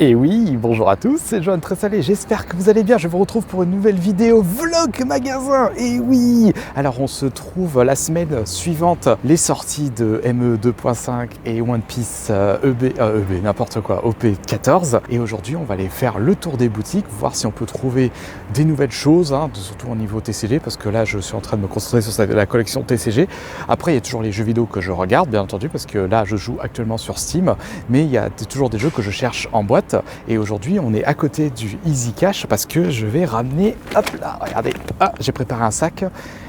Et oui, bonjour à tous, c'est Johan Tressalé, j'espère que vous allez bien, je vous retrouve pour une nouvelle vidéo vlog magasin. Et oui, alors on se trouve la semaine suivante, les sorties de ME 2.5 et One Piece EB, n'importe quoi, OP14. Et aujourd'hui on va aller faire le tour des boutiques, voir si on peut trouver des nouvelles choses, surtout au niveau TCG, parce que là je suis en train de me concentrer sur la collection TCG. Après il y a toujours les jeux vidéo que je regarde, bien entendu, parce que là je joue actuellement sur Steam, mais il y a toujours des jeux que je cherche en boîte. Et aujourd'hui on est à côté du Easy Cash parce que je vais ramener, hop là, regardez, j'ai préparé un sac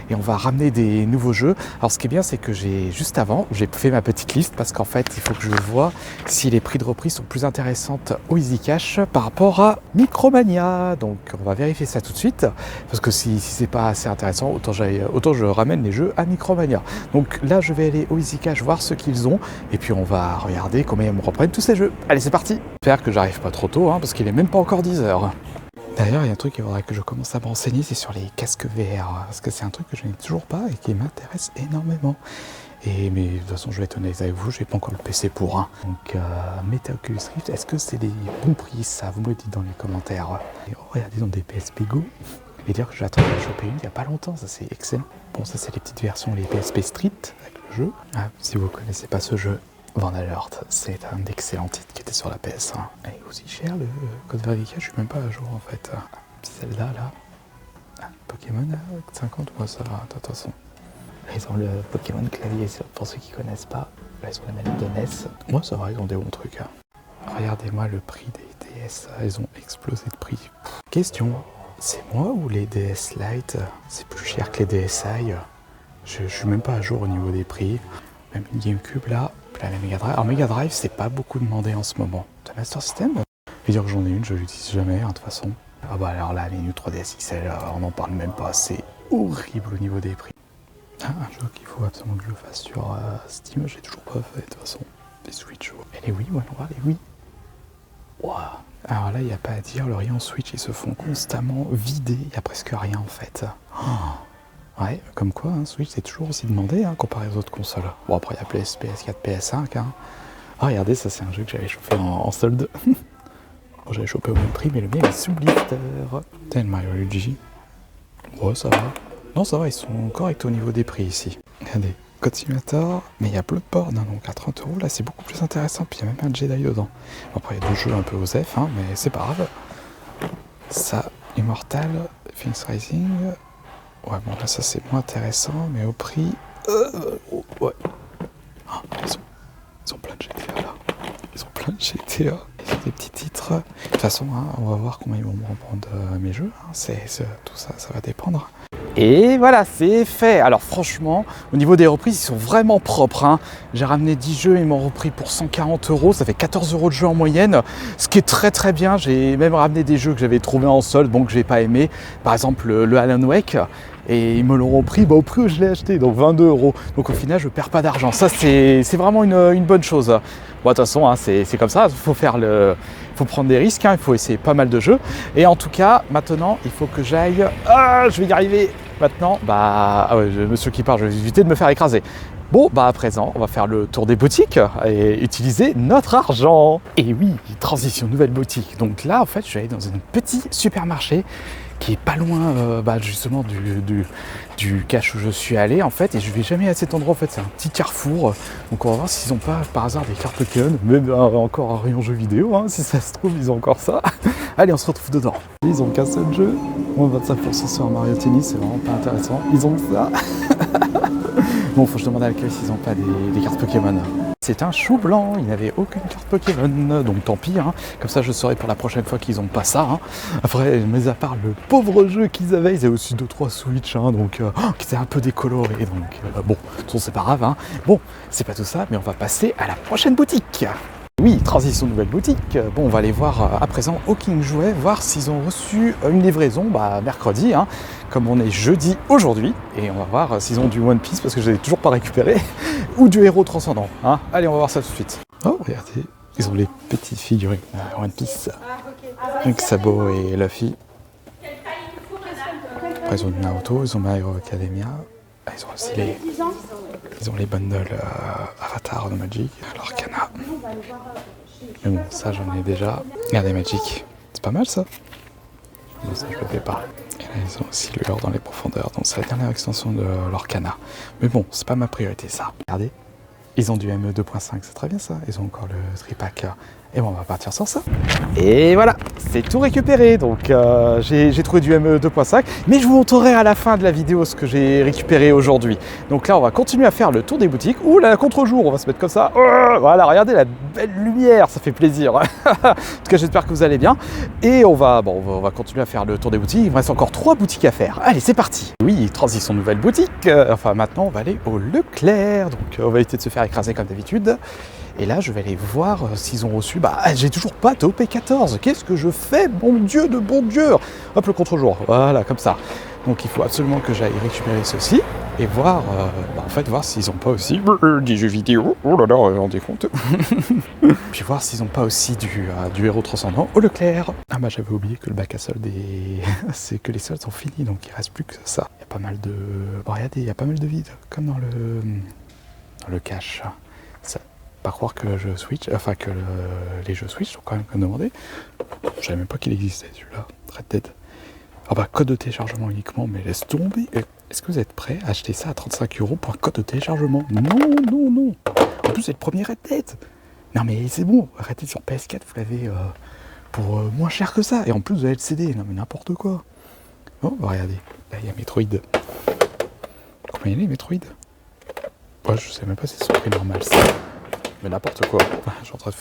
et on va ramener des nouveaux jeux. Alors ce qui est bien, c'est que juste avant, j'ai fait ma petite liste parce qu'en fait il faut que je vois si les prix de reprise sont plus intéressantes au Easy Cash par rapport à Micromania. Donc on va vérifier ça tout de suite parce que si c'est pas assez intéressant, autant je ramène les jeux à Micromania. Donc là je vais aller au Easy Cash voir ce qu'ils ont et puis on va regarder combien ils me reprennent tous ces jeux. Allez, c'est parti. J'espère que j'arrive pas trop tôt parce qu'il est même pas encore 10h. D'ailleurs, il y a un truc qu'il faudrait que je commence à me renseigner, c'est sur les casques VR, parce que c'est un truc que je n'ai toujours pas et qui m'intéresse énormément. Mais de toute façon, je vais être honnête avec vous, je n'ai pas encore le PC pour. Donc, Meta Oculus Rift, est-ce que c'est des bons prix? Ça, vous me le dites dans les commentaires. Et regardez, dans des PSP Go. Et dire que j'attendais à choper une il n'y a pas longtemps, ça c'est excellent. Bon, ça c'est les petites versions, les PSP Street avec le jeu. Si vous ne connaissez pas ce jeu, Vanalert, c'est un excellent titre qui était sur la PS1. Elle est aussi cher le code Verifica, je suis même pas à jour en fait. Celle-là, Pokémon 50, moi ça va, de toute façon. Ils ont le Pokémon clavier, pour ceux qui connaissent pas. Là, ils ont la manette de NES. Moi ça va, ils ont des bons trucs. Regardez-moi le prix des DS, ils ont explosé de prix. Question, c'est moi ou les DS Lite, c'est plus cher que les DSi? Je suis même pas à jour au niveau des prix. Même une GameCube là. La Mega Drive. Alors Mega Drive, c'est pas beaucoup demandé en ce moment. De Master System, je veux dire que j'en ai une, je l'utilise jamais de toute façon. Alors là, les New 3DS XL, on n'en parle même pas, c'est horrible au niveau des prix. Un jeu qu'il faut absolument que je fasse sur Steam, j'ai toujours pas fait de toute façon. Les Switch. Et les Wii, on va voir les Wii. Wow. Alors là, il n'y a pas à dire, le rayon Switch, ils se font constamment vider, il n'y a presque rien en fait. Ouais, comme quoi, Switch c'est toujours aussi demandé comparé aux autres consoles. Bon, après il y a PS4, PS5. Regardez, ça c'est un jeu que j'avais chopé en solde. Bon, j'avais chopé au même prix, mais le mien est sous blister. T'as une Mario Luigi. Ouais, ça va. Non, ça va, ils sont corrects au niveau des prix ici. Regardez, Code Simulator, mais il y a Bloodborne, donc à 30 €, là c'est beaucoup plus intéressant. Puis il y a même un Jedi dedans. Bon, après il y a deux jeux un peu aux F, mais c'est pas grave. Ça, Immortal, Phoenix Rising. Ouais, bon là ça c'est moins intéressant, mais au prix... ouais. Ils ont plein de GTA là. Ils ont plein de GTA. C'est des petits titres. De toute façon, on va voir comment ils vont me reprendre mes jeux. Tout ça, ça va dépendre. Et voilà, c'est fait. Alors franchement, au niveau des reprises, ils sont vraiment propres. J'ai ramené 10 jeux, ils m'ont repris pour 140 €. Ça fait 14 € de jeu en moyenne, ce qui est très très bien. J'ai même ramené des jeux que j'avais trouvés en solde, donc que j'ai pas aimé. Par exemple, le Alan Wake. Et ils me l'ont repris au prix où je l'ai acheté, donc 22 €. Donc au final, je perds pas d'argent. Ça, c'est vraiment une bonne chose. Bon, de toute façon, c'est comme ça. Il faut prendre des risques. Il faut essayer pas mal de jeux. Et en tout cas, maintenant, il faut que j'aille. Je vais y arriver. Maintenant, monsieur qui part, je vais éviter de me faire écraser. Bon, à présent, on va faire le tour des boutiques et utiliser notre argent. Et oui, transition, nouvelle boutique. Donc là, en fait, je suis allé dans un petit supermarché qui est pas loin justement du cache où je suis allé en fait, et je vais jamais à cet endroit en fait, c'est un petit carrefour, donc on va voir s'ils ont pas par hasard des cartes Pokémon, même encore un rayon jeux vidéo, si ça se trouve ils ont encore ça. Allez, on se retrouve dedans. Ils ont qu'un seul jeu, moins 25% sur Mario Tennis, c'est vraiment pas intéressant, ils ont ça. Bon, faut que je demande à l'accueil s'ils ont pas des cartes Pokémon. C'est un chou blanc, il n'avait aucune carte Pokémon, donc tant pis, comme ça je saurai pour la prochaine fois qu'ils n'ont pas ça. Après, mais à part le pauvre jeu qu'ils avaient, ils avaient aussi 2-3 Switch, donc qui étaient un peu décolorés, donc bon, de toute façon c'est pas grave. Bon, c'est pas tout ça, mais on va passer à la prochaine boutique. Oui, transition nouvelle boutique. Bon, on va aller voir à présent au King Jouet, voir s'ils ont reçu une livraison mercredi, comme on est jeudi aujourd'hui. Et on va voir s'ils ont du One Piece, parce que je l'ai toujours pas récupéré, ou du héros transcendant. Allez, on va voir ça tout de suite. Oh, regardez, ils ont les petites figurines One Piece, avec Sabo et Luffy. Après, ils ont Naruto, ils ont My Hero Academia. Ils ont aussi les bundles Avatar de Magic, l'Arcana. Mais bon, ça j'en ai déjà. Regardez Magic, c'est pas mal ça. Mais ça je le fais pas. Et là ils ont aussi le Lore dans les profondeurs, donc c'est la dernière extension de l'Orcana. Mais bon, c'est pas ma priorité ça. Regardez, ils ont du ME 2.5, c'est très bien ça. Ils ont encore le tripack. Et bon, on va partir sans ça. Et voilà, c'est tout récupéré. Donc j'ai trouvé du ME 2.5, mais je vous montrerai à la fin de la vidéo ce que j'ai récupéré aujourd'hui. Donc là, on va continuer à faire le tour des boutiques. Ouh là, contre-jour, on va se mettre comme ça. Voilà, regardez la belle lumière, ça fait plaisir. En tout cas, j'espère que vous allez bien. Et on va continuer à faire le tour des boutiques. Il me reste encore 3 boutiques à faire. Allez, c'est parti. Oui, transition nouvelle boutique. Enfin, maintenant, on va aller au Leclerc. Donc, on va éviter de se faire écraser comme d'habitude. Et là, je vais aller voir s'ils ont reçu. Bah, j'ai toujours pas de OP14. Qu'est-ce que je fais, bon Dieu de bon Dieu. Hop, le contre-jour. Voilà, comme ça. Donc, il faut absolument que j'aille récupérer ceci et voir, en fait, voir s'ils n'ont pas aussi des jeux vidéo. Oh là là, rendez compte. Puis voir s'ils n'ont pas aussi du héros transcendant au Leclerc. Ah bah, j'avais oublié que le bac à soldes c'est que les soldes sont finis, donc il reste plus que ça. Il y a pas mal de. Bon, regardez, il y a pas mal de vide, comme dans le cache. Ça. Pas croire que le jeu Switch, enfin que les jeux Switch sont quand même demandés. Je savais même pas qu'il existait celui-là, Red Dead. Ah bah code de téléchargement uniquement, mais laisse tomber. Est-ce que vous êtes prêts à acheter ça à 35 € pour un code de téléchargement? Non, non, non. En plus c'est le premier Red Dead. Non mais c'est bon, Red Dead sur PS4 vous l'avez pour moins cher que ça. Et en plus vous avez le CD, non mais n'importe quoi. Oh bah regardez, là il y a Metroid. Combien il est Metroid? Ouais, je sais même pas si c'est son prix normal ça. Mais n'importe quoi, je suis en train de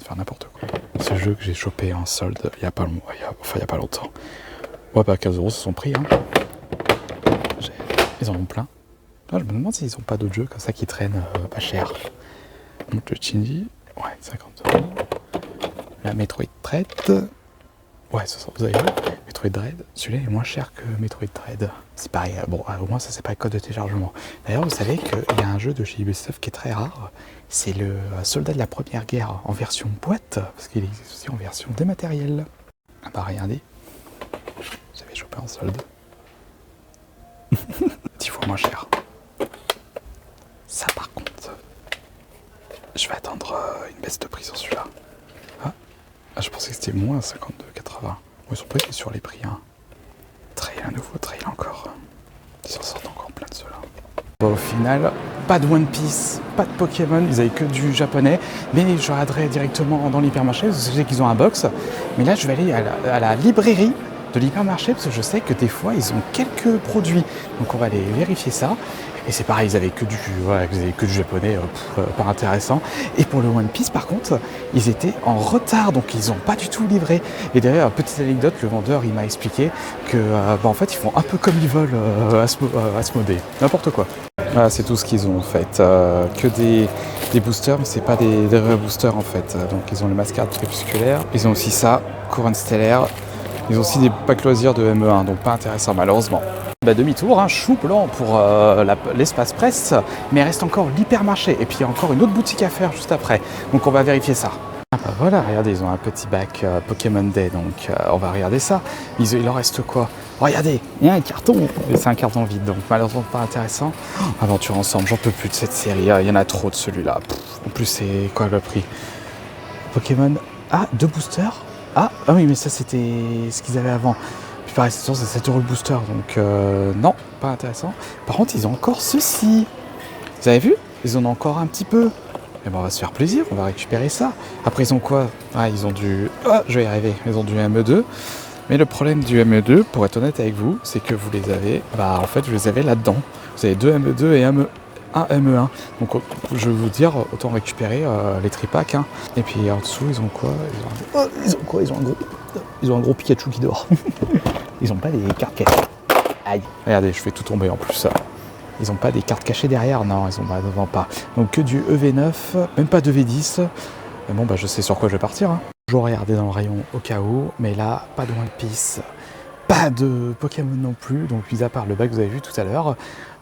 faire n'importe quoi. Ce jeu que j'ai chopé en solde il y a pas longtemps. Ouais, bah 15 € c'est son prix. Hein. Ils en ont plein. Là, je me demande s'ils n'ont pas d'autres jeux comme ça qui traînent pas cher. Donc le Shinji, ouais, 50 €. La Metroid Dread, ouais, vous avez vu, Metroid Dread, celui-là est moins cher que Metroid Dread. C'est pareil, bon, au moins ça c'est pas le code de téléchargement. D'ailleurs, vous savez qu'il y a un jeu de chez Ubisoft qui est très rare. C'est le Soldat de la Première Guerre en version boîte, parce qu'il existe aussi en version dématérielle. Ah bah regardez, vous avez chopé en solde. 10 fois moins cher. Ça par contre, je vais attendre une baisse de prix sur celui-là. Ah, je pensais que c'était moins 52,80. Bon, ils sont pas sur les prix. Hein. Trail, un nouveau trail encore. Ils en sortent encore plein de ceux-là. Bon, au final, pas de One Piece, pas de Pokémon, ils avaient que du japonais, mais je regarderai directement dans l'hypermarché, parce que je sais qu'ils ont un box, mais là je vais aller à la librairie de l'hypermarché, parce que je sais que des fois ils ont quelques produits, donc on va aller vérifier ça, et c'est pareil, ils avaient que du japonais, pas intéressant, et pour le One Piece par contre, ils étaient en retard, donc ils n'ont pas du tout livré, et d'ailleurs, petite anecdote, le vendeur il m'a expliqué que en fait ils font un peu comme ils veulent Asmodée, n'importe quoi. Voilà, c'est tout ce qu'ils ont en fait, que des boosters, mais c'est pas des vrais boosters en fait. Donc ils ont le mascarade crépusculaire, ils ont aussi ça, couronne stellaire, ils ont aussi des packs loisirs de ME1, donc pas intéressant malheureusement. Bah, demi-tour, hein, chou blanc pour l'espace presse, mais il reste encore l'hypermarché, et puis il y a encore une autre boutique à faire juste après, donc on va vérifier ça. Ah bah voilà, regardez, ils ont un petit bac Pokémon Day, donc on va regarder ça. Il leur reste quoi? Regardez, il y a un carton, c'est un carton vide, donc malheureusement pas intéressant. Aventure ensemble, j'en peux plus de cette série, il y en a trop de celui-là. En plus, c'est quoi le prix? Pokémon, 2 boosters. Ah oui, mais ça c'était ce qu'ils avaient avant. Puis pareil, c'est 7 € le booster, donc non, pas intéressant. Par contre, ils ont encore ceci. Vous avez vu? Ils en ont encore un petit peu. Et ben on va se faire plaisir, on va récupérer ça. Après ils ont quoi? Ils ont du... je vais y arriver, ils ont du ME2. Mais le problème du ME2, pour être honnête avec vous, c'est que vous les avez... en fait, je les avais là-dedans. Vous avez 2 ME2 et un ME1. Donc je vais vous dire, autant récupérer les tripacks. Hein. Et puis en dessous, ils ont quoi? Ils ont un gros Pikachu qui dort. Ils ont pas des cartes cachées. Aïe. Regardez, je fais tout tomber en plus ça. Ils n'ont pas des cartes cachées derrière? Non, ils n'ont devant pas. Donc que du EV9, même pas de V10. Mais bon, je sais sur quoi je vais partir. Hein. Je vais regarder dans le rayon au cas où. Mais là, pas de One Piece, pas de Pokémon non plus. Donc mis à part le bac que vous avez vu tout à l'heure,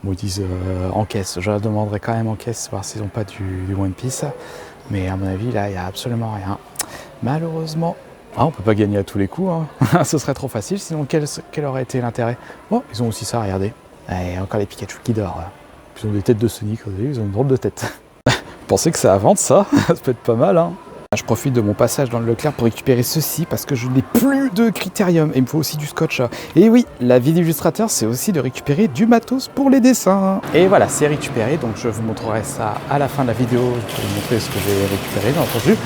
bon, ils disent en caisse. Je la demanderai quand même en caisse, voir s'ils n'ont pas du One Piece. Mais à mon avis, là, il n'y a absolument rien. Malheureusement, on peut pas gagner à tous les coups. Hein. Ce serait trop facile. Sinon, quel aurait été l'intérêt? Oh, ils ont aussi ça, regardez. Et encore les Pikachu qui dorment. Ils ont des têtes de Sonic, vous avez vu, ils ont une drôle de tête. Vous pensez que ça va vendre ça? Ça peut être pas mal, hein. Je profite de mon passage dans le Leclerc pour récupérer ceci parce que je n'ai plus de critérium et il me faut aussi du scotch. Et oui, la vie d'illustrateur, c'est aussi de récupérer du matos pour les dessins. Et voilà, c'est récupéré, donc je vous montrerai ça à la fin de la vidéo. Je vais vous montrer ce que j'ai récupéré, bien entendu.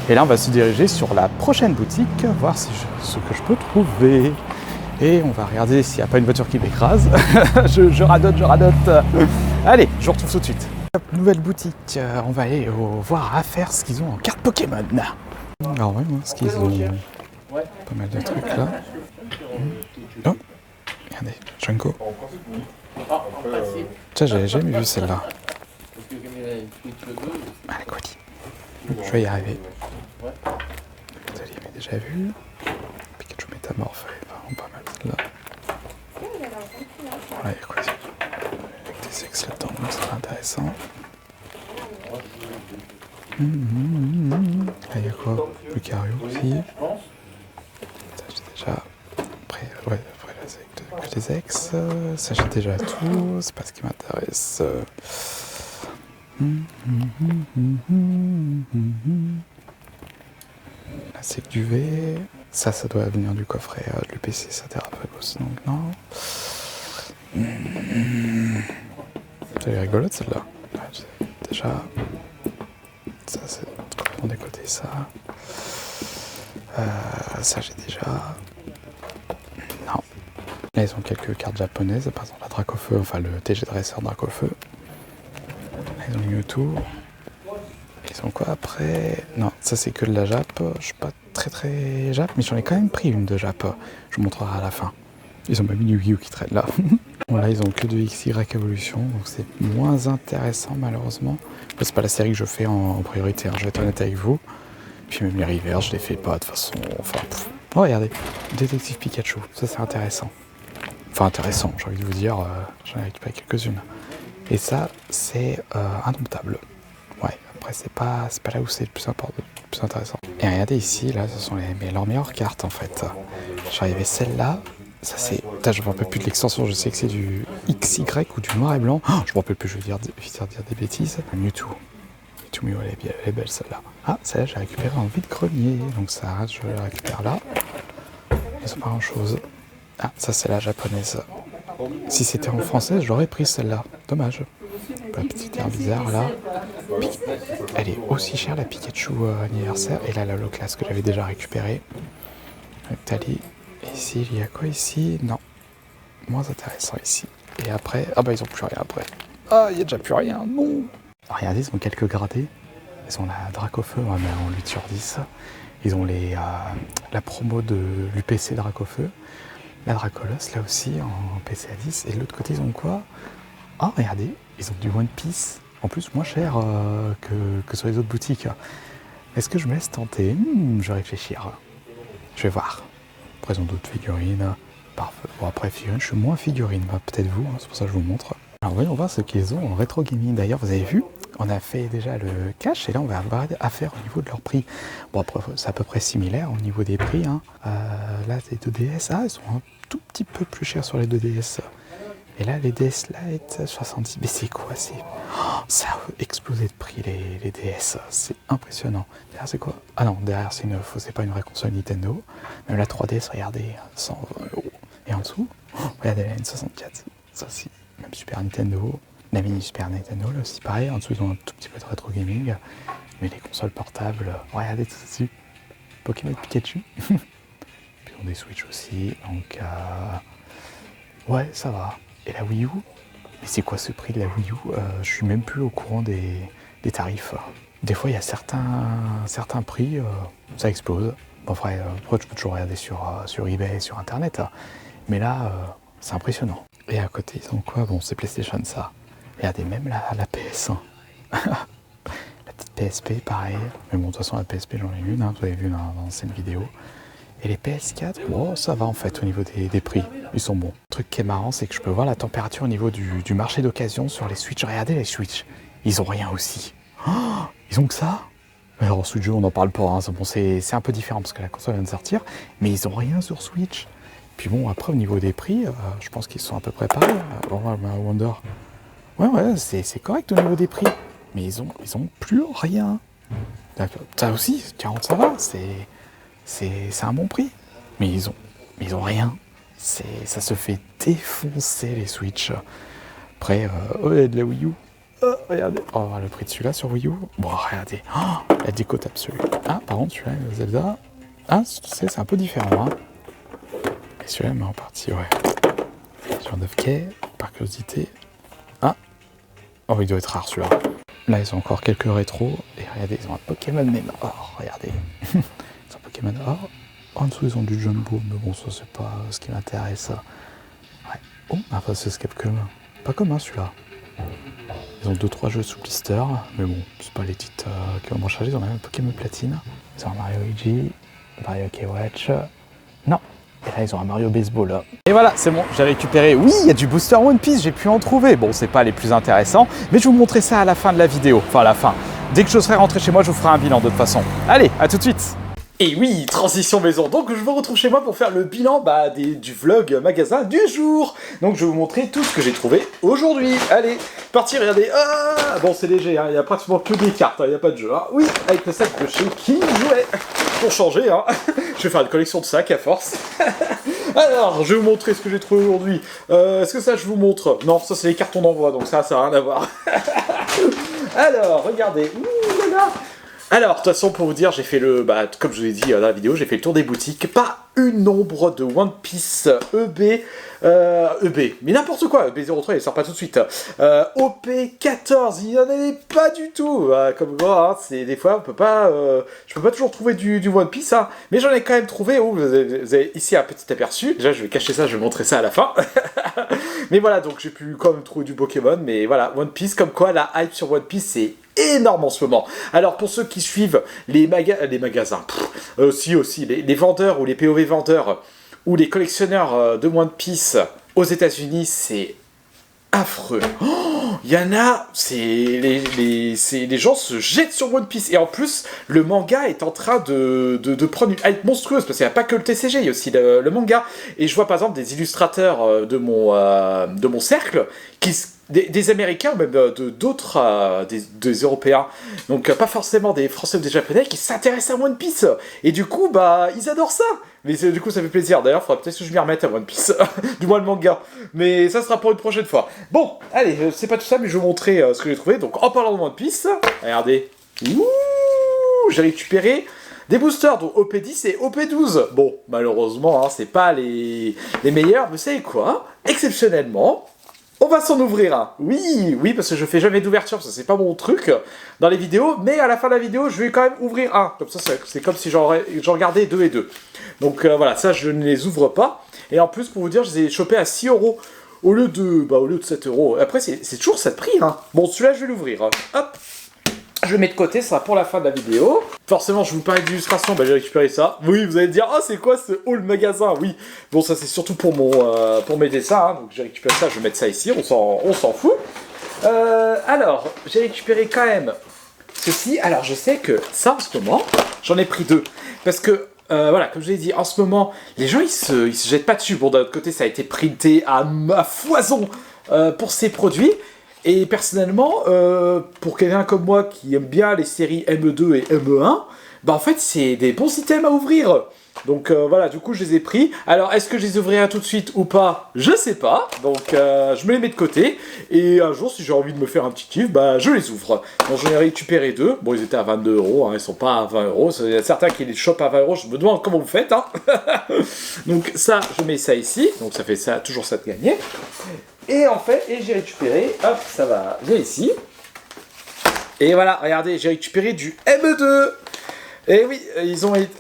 Et là, on va se diriger sur la prochaine boutique, voir si ce que je peux trouver. Et on va regarder s'il n'y a pas une voiture qui m'écrase. je radote. Allez, je vous retrouve tout de suite. Nouvelle boutique, on va aller voir à faire ce qu'ils ont en carte Pokémon. Alors ouais, ce qu'ils ont pas mal de trucs là. Oh, regardez, Junko. Tiens, j'avais jamais vu celle-là. Allez, quoi dit. Je vais y arriver. Vous avez déjà vu. Pikachu Métamorphe, elle est vraiment pas mal celle-là. Voilà, il y a quoi dit. Avec des ex là-dedans, donc c'est très intéressant. Là, il y a quoi? Lucario aussi. Ça, j'ai déjà. Après là, c'est que des ex. Ça, j'ai déjà tout. C'est pas ce qui m'intéresse. Là, c'est que du V. Ça doit venir du coffret de l'UPC Sateraphagos, donc non. C'est rigolote celle-là. Déjà. Ça, c'est complètement décoté, ça. Ça, j'ai déjà. Non. Là, ils ont quelques cartes japonaises, par exemple la Dracofeu, enfin le TG Dresseur Dracofeu. Là, ils ont Mewtwo. Ils ont quoi après? Non, ça, c'est que de la Jap. Je suis pas très Jap, mais j'en ai quand même pris une de Jap. Je vous montrerai à la fin. Ils ont même une Yu-Gi-Oh qui traîne là. Bon, là, ils ont que de XY Evolution, donc c'est moins intéressant malheureusement. C'est pas la série que je fais en priorité, hein, je vais être honnête avec vous. Puis même les rivers, je les fais pas de toute façon. Enfin, oh, regardez, Détective Pikachu, ça c'est intéressant. Enfin, intéressant, j'ai envie de vous dire, j'en ai récupéré quelques-unes. Et ça, c'est indomptable. Ouais, après, c'est pas là où c'est le plus important, le plus intéressant. Et regardez ici, là, ce sont leurs meilleures cartes en fait. J'arrivais celle-là. Ça c'est. Putain, je me rappelle plus de l'extension, je sais que c'est du XY ou du noir et blanc. Oh, je me rappelle plus, je vais dire des bêtises. Mewtwo. Mewtwo, elle est belle celle-là. Ah, celle-là, j'ai récupéré en vide-grenier. Donc ça, je la récupère là. C'est pas grand-chose. Ah, ça c'est la japonaise. Si c'était en français, j'aurais pris celle-là. Dommage. La petite air bizarre là. Elle est aussi chère la Pikachu anniversaire. Et là, la Loclas que j'avais déjà récupérée. Avec Tali. Et ici, il y a quoi ici? Non. Moins intéressant ici. Et après... Ah bah ils ont plus rien après. Ah, il y a déjà plus rien, non. Alors, regardez, ils ont quelques gradés. Ils ont la Dracofeu, mais en 8 sur 10. Ils ont la promo de l'UPC Dracofeu. La Dracolos, là aussi, en PC à 10. Et de l'autre côté, ils ont quoi? Ah, regardez, ils ont du One Piece. En plus, moins cher que sur les autres boutiques. Est-ce que je me laisse tenter? Je vais réfléchir. Je vais voir. Après, ils ont d'autres figurines. Parfait. Bon, après, figurines, je suis moins figurine. Bah, peut-être vous, hein, c'est pour ça que je vous montre. Alors, voyons voir ce qu'ils ont en rétro gaming. D'ailleurs, vous avez vu, on a fait déjà le cash et là, on va avoir affaire au niveau de leur prix. Bon, après, c'est à peu près similaire au niveau des prix. Hein. Là, les 2DS, ils sont un tout petit peu plus chers sur les 2DS. Et là, les DS Lite, 70. Mais c'est quoi? Ça a explosé de prix, les DS. C'est impressionnant. Derrière, c'est quoi? Ah non, derrière, c'est pas une vraie console Nintendo. Même la 3DS, regardez, 120 €. Et en dessous, regardez la N64. Ça, c'est même Super Nintendo. La mini Super Nintendo, là aussi, pareil. En dessous, ils ont un tout petit peu de rétro gaming. Mais les consoles portables, regardez tout dessus. Pokémon Pikachu. Puis ils ont des Switch aussi. Donc, ouais, ça va. Et la Wii U? Mais c'est quoi ce prix de la Wii U? Je suis même plus au courant des tarifs. Des fois, il y a certains prix, ça explose. Bon, après, tu peux toujours regarder sur eBay, sur Internet. Mais là, c'est impressionnant. Et à côté, ils ont quoi? Bon, c'est PlayStation, ça. Regardez, même la PS1. La petite PSP, pareil. Mais bon, de toute façon, la PSP, j'en ai une, hein, vous avez vu dans l'ancienne vidéo. Et les PS4, oh, ça va en fait au niveau des prix, ils sont bons. Le truc qui est marrant, c'est que je peux voir la température au niveau du marché d'occasion sur les Switch. Regardez les Switch, ils ont rien aussi. Oh, ils ont que ça? Alors Switch, on n'en parle pas, hein. Bon, c'est un peu différent parce que la console vient de sortir, mais ils ont rien sur Switch. Puis bon, après au niveau des prix, je pense qu'ils sont à peu près pareils. Wonder. Ouais, c'est correct au niveau des prix, mais ils ont plus rien. Ça aussi, 40 ça va, c'est un bon prix. Mais ils ont rien. Ça se fait défoncer les Switch. Après, il y a de la Wii U. Regardez. Oh, le prix de celui-là sur Wii U. Bon, regardez. Oh, la décote absolue. Ah, par contre, celui-là, Zelda. Ah, c'est un peu différent. Hein. Et celui-là, mais en partie, ouais. Sur 9K, par curiosité. Ah. Oh, il doit être rare celui-là. Là, ils ont encore quelques rétros. Et regardez, ils ont un Pokémon même or. Regardez. Ils ont un Pokémon or. En dessous, ils ont du Jumbo. Mais bon, ça, c'est pas ce qui m'intéresse. Ouais. Oh, enfin, c'est Capcom. Pas commun celui-là. Ils ont 2-3 jeux sous blister, mais bon, c'est pas les titres qui vont me charger. Ils ont même Pokémon Platine, ils ont un Mario Luigi, Mario K-Watch. Non, et là ils ont un Mario Baseball. Là. Et voilà, c'est bon, j'ai récupéré. Oui, il y a du booster One Piece, j'ai pu en trouver. Bon, c'est pas les plus intéressants, mais je vais vous montrer ça à la fin de la vidéo. Enfin, à la fin. Dès que je serai rentré chez moi, je vous ferai un bilan de toute façon. Allez, à tout de suite. Et oui, transition maison, donc je me retrouve chez moi pour faire le bilan du vlog magasin du jour. Donc je vais vous montrer tout ce que j'ai trouvé aujourd'hui. Allez, parti, regardez. Ah, bon, c'est léger, hein, il n'y a pratiquement que des cartes, il n'y a pas de jeu. Hein. Oui, avec le sac de chez King Jouet. Pour changer, hein. Je vais faire une collection de sacs à force. Alors, je vais vous montrer ce que j'ai trouvé aujourd'hui. Est-ce que ça, je vous montre? Non, ça c'est les cartons d'envoi, donc ça n'a rien à voir. Alors, regardez. Ouh là là. Alors, de toute façon, pour vous dire, j'ai fait comme je vous l'ai dit dans la vidéo, j'ai fait le tour des boutiques. Pas une nombre de One Piece EB, mais n'importe quoi, EB03, il sort pas tout de suite. OP14, il n'y en avait pas du tout. Comme quoi, hein, c'est des fois, je peux pas toujours trouver du One Piece, hein, mais j'en ai quand même trouvé. Oh, vous avez ici un petit aperçu. Déjà, je vais cacher ça, je vais montrer ça à la fin. Mais voilà, donc j'ai pu quand même trouver du Pokémon, mais voilà, One Piece, comme quoi la hype sur One Piece, c'est énorme en ce moment. Alors pour ceux qui suivent les magasins, aussi les vendeurs ou les POV vendeurs ou les collectionneurs de One Piece aux États-Unis, c'est affreux. Il y en a, les gens se jettent sur One Piece. Et en plus, le manga est en train de prendre une hype monstrueuse. Parce qu'il n'y a pas que le TCG, il y a aussi le manga. Et je vois par exemple des illustrateurs de mon cercle, des Américains, ou même d'autres, des Européens. Donc pas forcément des Français ou des Japonais qui s'intéressent à One Piece. Et du coup, ils adorent ça. Mais du coup, ça fait plaisir. D'ailleurs, il faudra peut-être que je m'y remette à One Piece. Du moins le manga. Mais ça sera pour une prochaine fois. Bon, allez, c'est pas tout ça, mais je vais vous montrer ce que j'ai trouvé. Donc, en parlant de One Piece, regardez. Ouh, j'ai récupéré des boosters, donc OP10 et OP12. Bon, malheureusement, hein, c'est pas les meilleurs. Mais vous savez quoi? Exceptionnellement, on va s'en ouvrir un. Oui, parce que je fais jamais d'ouverture, parce que c'est pas mon truc dans les vidéos. Mais à la fin de la vidéo, je vais quand même ouvrir un. Comme ça, c'est comme si j'en regardais 2 et 2. Donc voilà, ça, je ne les ouvre pas. Et en plus, pour vous dire, je les ai chopés à 6 € au lieu de 7 €. Après, c'est toujours ça de prix. Hein. Bon, celui-là, je vais l'ouvrir. Hop. Je le mets de côté, ça sera pour la fin de la vidéo. Forcément, je vous parlais d'illustration, j'ai récupéré ça. Oui, vous allez me dire, ah, c'est quoi ce haul magasin? Oui, bon, ça c'est surtout pour mes dessins, hein. Donc j'ai récupéré ça, je vais mettre ça ici, on s'en fout. Alors, j'ai récupéré quand même ceci. Alors, je sais que ça, en ce moment, j'en ai pris 2. Parce que, voilà, comme je l'ai dit, en ce moment, les gens, ils se jettent pas dessus. Bon, d'un autre côté, ça a été printé à foison pour ces produits. Et personnellement, pour quelqu'un comme moi qui aime bien les séries ME2 et ME1, en fait, c'est des bons items à ouvrir. Donc voilà, du coup, je les ai pris. Alors, est-ce que je les ouvrirai tout de suite ou pas? Je sais pas. Donc, je me les mets de côté. Et un jour, si j'ai envie de me faire un petit kiff, je les ouvre. Donc, j'en ai récupéré 2. Bon, ils étaient à 22 €. Hein, ils sont pas à 20 €. Il y a certains qui les chopent à 20 €. Je me demande comment vous faites. Hein. Donc, ça, je mets ça ici. Donc, ça fait ça, toujours ça de gagner. Et en fait, j'ai récupéré, hop, ça va, j'ai ici. Et voilà, regardez, j'ai récupéré du ME2. Et oui,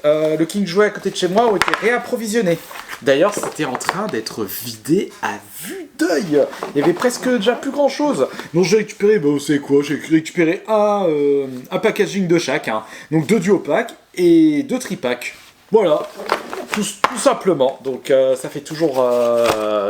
le King Jouet à côté de chez moi ont été réapprovisionnés. D'ailleurs, c'était en train d'être vidé à vue d'œil. Il y avait presque déjà plus grand chose. Donc j'ai récupéré, vous savez quoi, j'ai récupéré un packaging de chaque. Hein. Donc 2 duo packs et 2 tripacks. Voilà. Tout simplement, donc ça fait toujours,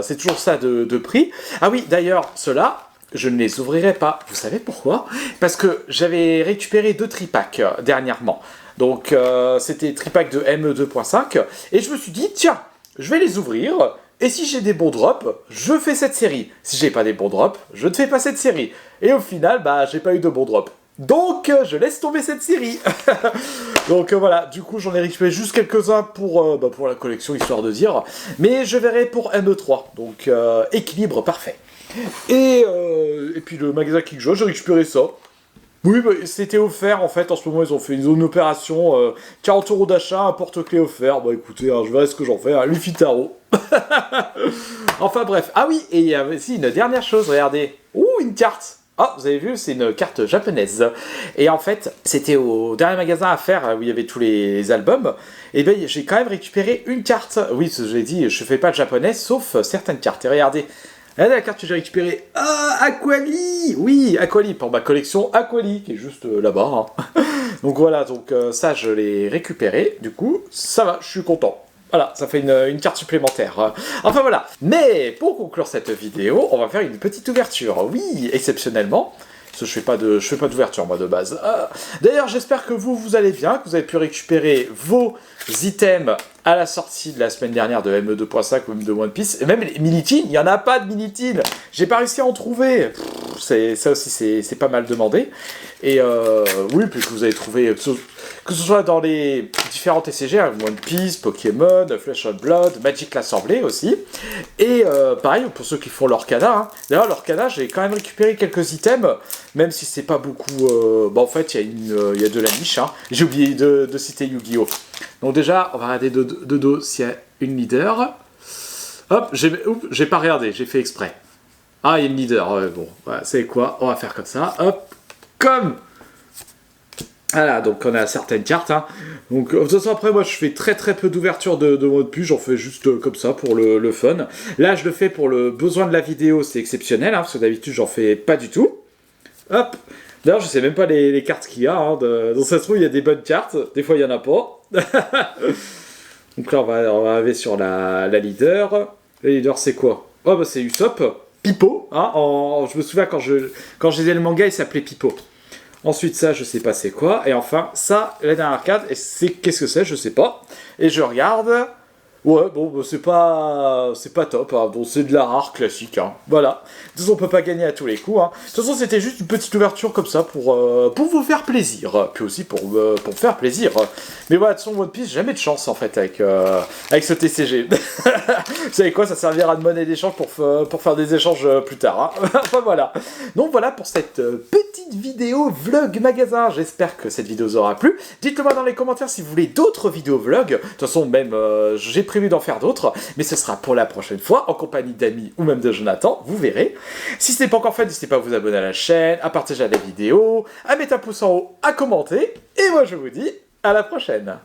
c'est toujours ça de prix. Ah oui, d'ailleurs, ceux-là, je ne les ouvrirai pas. Vous savez pourquoi? Parce que j'avais récupéré 2 tripacks dernièrement. Donc c'était tripack de ME2.5 et je me suis dit, tiens, je vais les ouvrir. Et si j'ai des bons drops, je fais cette série. Si j'ai pas des bons drops, je ne fais pas cette série. Et au final, j'ai pas eu de bons drops. Donc je laisse tomber cette série. Donc voilà, du coup j'en ai récupéré juste quelques-uns pour la collection, histoire de dire. Mais je verrai pour ME3, donc équilibre parfait. Et puis le magasin Kickjo, j'ai récupéré ça. Oui, bah, c'était offert en fait, en ce moment ils ont fait une opération, 40 € d'achat, un porte-clés offert. Bah écoutez, hein, je verrai ce que j'en fais, hein, Lufitaro. Enfin bref, ah oui, et il y a aussi une dernière chose, regardez. Ouh, une carte. Ah, vous avez vu, c'est une carte japonaise. Et en fait, c'était au dernier magasin à faire, où il y avait tous les albums. Et bien, j'ai quand même récupéré une carte. Oui, je l'ai dit, je fais pas de japonais, sauf certaines cartes. Et regardez. Regardez la carte que j'ai récupérée. Ah, Aquali. Oui, Aquali, pour ma collection Aquali, qui est juste là-bas. Hein. Donc voilà, donc ça, je l'ai récupéré. Du coup, ça va, je suis content. Voilà, ça fait une carte supplémentaire. Enfin voilà. Mais pour conclure cette vidéo, on va faire une petite ouverture. Oui, exceptionnellement. Parce que je fais pas d'ouverture moi de base. D'ailleurs, j'espère que vous allez bien, que vous avez pu récupérer vos items à la sortie de la semaine dernière de ME2.5 ou même de One Piece. Et même les Minitines, il n'y en a pas de Minitines. J'ai pas réussi à en trouver. Ça aussi, c'est pas mal demandé. Et oui, puis que vous avez trouvé, que ce soit dans les différents TCG, hein, One Piece, Pokémon, Flesh and Blood, Magic l'Assemblée aussi. Et pareil, pour ceux qui font l'Orcana. Hein. D'ailleurs, l'Orcana, j'ai quand même récupéré quelques items, même si c'est pas beaucoup... en fait, il y a de la niche. Hein. J'ai oublié de citer Yu-Gi-Oh! Donc déjà, on va regarder de dos s'il y a une leader. Hop, j'ai pas regardé, j'ai fait exprès. Ah, il y a une leader. Bon, voilà, c'est quoi? On va faire comme ça. Hop, comme... Voilà, donc on a certaines cartes. Hein. Donc, de toute façon, après, moi, je fais très peu d'ouverture de mode plus. J'en fais juste comme ça pour le fun. Là, je le fais pour le besoin de la vidéo. C'est exceptionnel, hein, parce que d'habitude, j'en fais pas du tout. Hop. D'ailleurs, je sais même pas les cartes qu'il y a. Hein, donc, ça se trouve, il y a des bonnes cartes. Des fois, il y en a pas. Donc là, on va arriver sur la leader. La leader, c'est quoi? Oh, bah, c'est Usopp. Pipo. Hein, je me souviens, quand je lisais le manga, il s'appelait Pipo. Ensuite, ça, je sais pas c'est quoi. Et enfin, ça, la dernière carte, qu'est-ce que c'est? Je sais pas. Et je regarde. Ouais, bon, bah, c'est pas top. Hein. Bon, c'est de la rare classique. Hein. Voilà. De toute façon, on peut pas gagner à tous les coups. Hein. De toute façon, c'était juste une petite ouverture comme ça pour vous faire plaisir. Puis aussi pour faire plaisir. Mais voilà, de toute façon, One Piece, jamais de chance en fait avec ce TCG. Vous savez quoi, ça servira de monnaie d'échange pour faire des échanges plus tard. Hein. Enfin voilà. Donc voilà pour cette petite vidéo vlog magasin. J'espère que cette vidéo vous aura plu. Dites-le moi dans les commentaires si vous voulez d'autres vidéos vlog. De toute façon, même j'ai prévu d'en faire d'autres, mais ce sera pour la prochaine fois, en compagnie d'amis ou même de Jonathan, vous verrez. Si ce n'est pas encore fait, n'hésitez pas à vous abonner à la chaîne, à partager la vidéo, à mettre un pouce en haut, à commenter, et moi je vous dis à la prochaine.